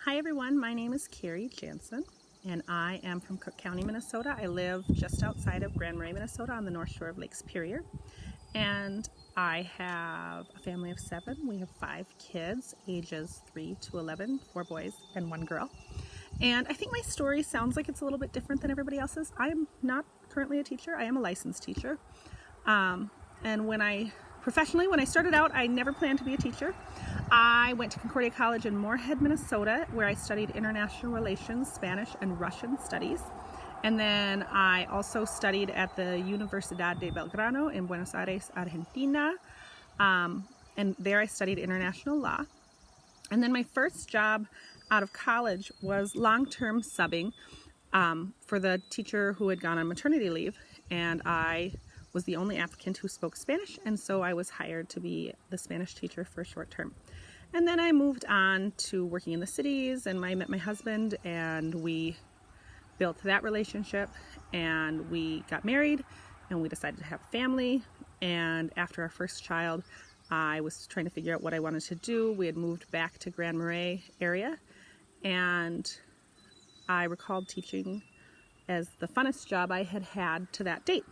Hi everyone, my name is Carrie Jansen and I am from Cook County, Minnesota. I live just outside of Grand Marais, Minnesota on the north shore of Lake Superior. And I have a family of 7. We have 5 kids, ages 3 to 11, 4 boys and 1 girl. And I think my story sounds like it's a little bit different than everybody else's. I am not currently a teacher, I am a licensed teacher. And when I started out, I never planned to be a teacher. I went to Concordia College in Moorhead, Minnesota, where I studied international relations, Spanish and Russian studies. And then I also studied at the Universidad de Belgrano in Buenos Aires, Argentina. And there I studied international law. And then my first job out of college was long-term subbing for the teacher who had gone on maternity leave. And I was the only applicant who spoke Spanish, and so I was hired to be the Spanish teacher for short term. And then I moved on to working in the cities, and I met my husband, and we built that relationship, and we got married, and we decided to have a family. And after our first child, I was trying to figure out what I wanted to do. We had moved back to Grand Marais area, and I recalled teaching as the funnest job I had had to that date.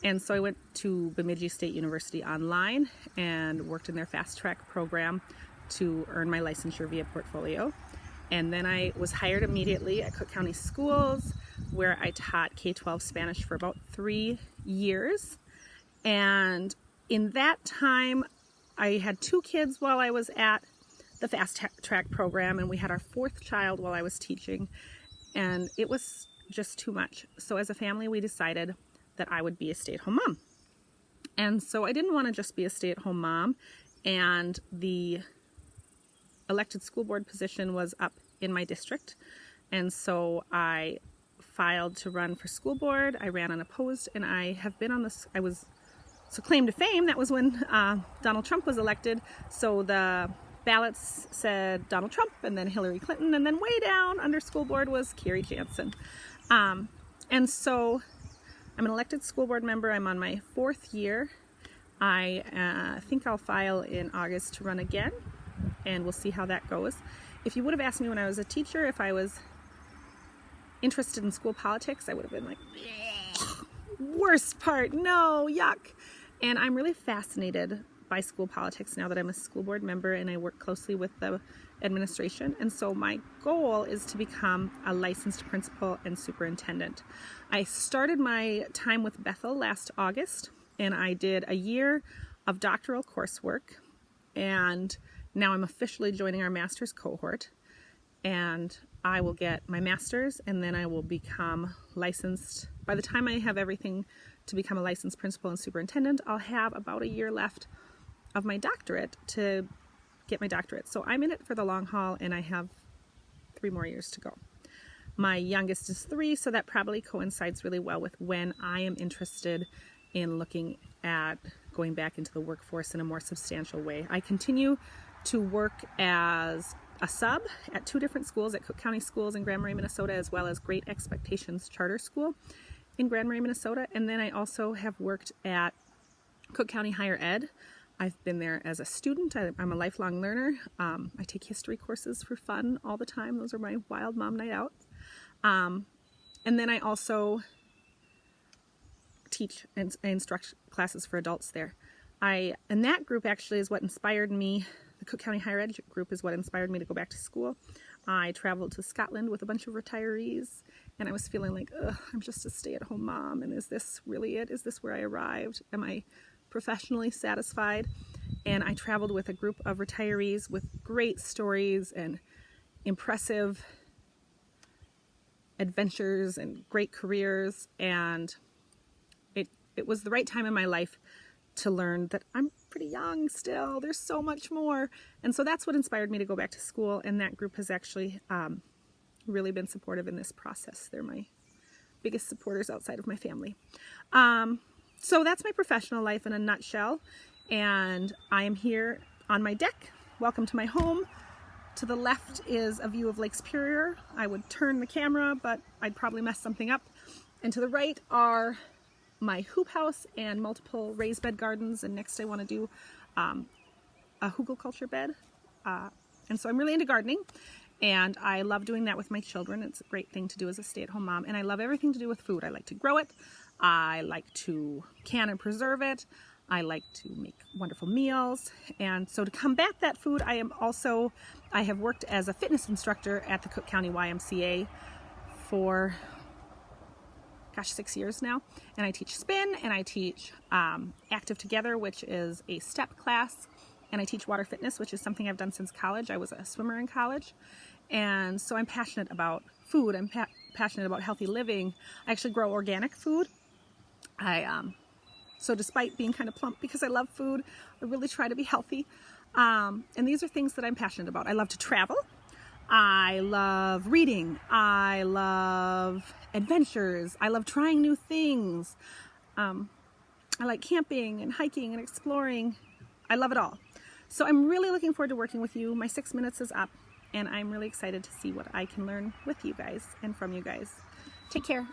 And so I went to Bemidji State University online and worked in their fast track program to earn my licensure via portfolio. And then I was hired immediately at Cook County Schools, where I taught K-12 Spanish for about 3 years. And in that time, I had 2 kids while I was at the fast track program, and we had our 4th child while I was teaching, and it was just too much. So as a family, we decided that I would be a stay-at-home mom. And so I didn't want to just be a stay-at-home mom, and the elected school board position was up in my district, and so I filed to run for school board. I ran unopposed, and I have been on this, so claim to fame, that was when Donald Trump was elected. So the ballots said Donald Trump and then Hillary Clinton, and then way down under school board was Carrie Jansen. And so I'm an elected school board member. I'm on my 4th year. I think I'll file in August to run again, and we'll see how that goes. If you would have asked me when I was a teacher if I was interested in school politics, I would have been like, worst part, no, yuck. And I'm really fascinated by school politics now that I'm a school board member and I work closely with the administration. And so my goal is to become a licensed principal and superintendent. I started my time with Bethel last August, and I did a year of doctoral coursework, and now I'm officially joining our master's cohort, and I will get my master's, and then I will become licensed. By the time I have everything to become a licensed principal and superintendent, I'll have about a year left of my doctorate to get my doctorate. So I'm in it for the long haul, and I have 3 more years to go. My youngest is 3, so that probably coincides really well with when I am interested in looking at going back into the workforce in a more substantial way. I continue to work as a sub at 2 different schools, at Cook County Schools in Grand Marais, Minnesota, as well as Great Expectations Charter School in Grand Marais, Minnesota. And then I also have worked at Cook County Higher Ed. I've been there as a student. I'm a lifelong learner. I take history courses for fun all the time. Those are my wild mom night out. And then I also teach and instruct classes for adults there. And that group actually is what inspired me. The Cook County Higher Ed group is what inspired me to go back to school. I traveled to Scotland with a bunch of retirees, and I was feeling like, I'm just a stay-at-home mom, and is this really it? Is this where I arrived? Am I professionally satisfied? And I traveled with a group of retirees with great stories and impressive adventures and great careers, and it was the right time in my life to learn that I'm pretty young still. There's so much more. And so that's what inspired me to go back to school, and that group has actually really been supportive in this process. They're my biggest supporters outside of my family. So that's my professional life in a nutshell, and I am here on my deck. Welcome to my home. To the left is a view of Lake Superior. I would turn the camera, but I'd probably mess something up. And to the right are my hoop house and multiple raised bed gardens, and next I want to do a hugelkultur bed. And so I'm really into gardening, And I love doing that with my children. It's a great thing to do as a stay-at-home mom. And I love everything to do with food. I like to grow it. I like to can and preserve it. I like to make wonderful meals. And so to combat that food, I have worked as a fitness instructor at the Cook County YMCA for, 6 years now. And I teach spin, and I teach Active Together, which is a step class. And I teach water fitness, which is something I've done since college. I was a swimmer in college. And so I'm passionate about food. I'm passionate about healthy living. I actually grow organic food. So despite being kind of plump because I love food, I really try to be healthy. And these are things that I'm passionate about. I love to travel. I love reading. I love adventures. I love trying new things. I like camping and hiking and exploring. I love it all. So I'm really looking forward to working with you. My 6 minutes is up, and I'm really excited to see what I can learn with you guys and from you guys. Take care.